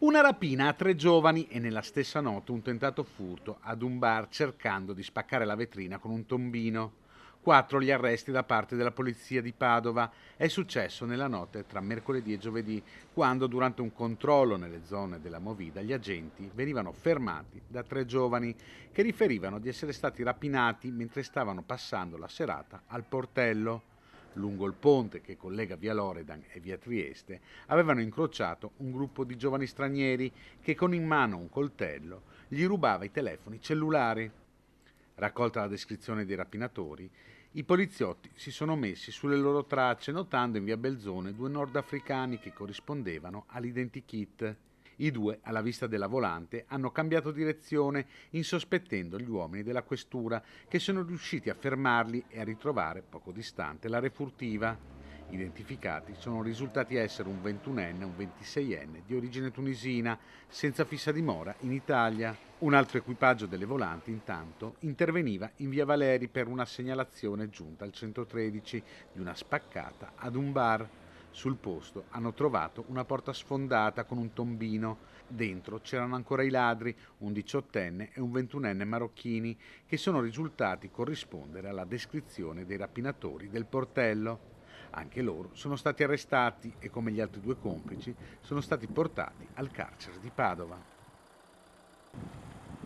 Una rapina a 3 giovani e nella stessa notte un tentato furto ad un bar cercando di spaccare la vetrina con un tombino. 4 gli arresti da parte della polizia di Padova. È successo nella notte tra mercoledì e giovedì, quando durante un controllo nelle zone della Movida gli agenti venivano fermati da 3 giovani che riferivano di essere stati rapinati mentre stavano passando la serata al Portello. Lungo il ponte che collega via Loredan e via Trieste avevano incrociato un gruppo di giovani stranieri che con in mano un coltello gli rubava i telefoni cellulari. Raccolta la descrizione dei rapinatori, i poliziotti si sono messi sulle loro tracce notando in via Belzone 2 nordafricani che corrispondevano all'identikit. I 2, alla vista della volante, hanno cambiato direzione insospettendo gli uomini della questura che sono riusciti a fermarli e a ritrovare poco distante la refurtiva. Identificati sono risultati essere un 21enne e un 26enne di origine tunisina, senza fissa dimora in Italia. Un altro equipaggio delle volanti, intanto, interveniva in via Valeri per una segnalazione giunta al 113 di una spaccata ad un bar. Sul posto hanno trovato una porta sfondata con un tombino. Dentro c'erano ancora i ladri, un 18enne e un 21enne marocchini, che sono risultati corrispondere alla descrizione dei rapinatori del Portello. Anche loro sono stati arrestati e, come gli altri 2 complici, sono stati portati al carcere di Padova.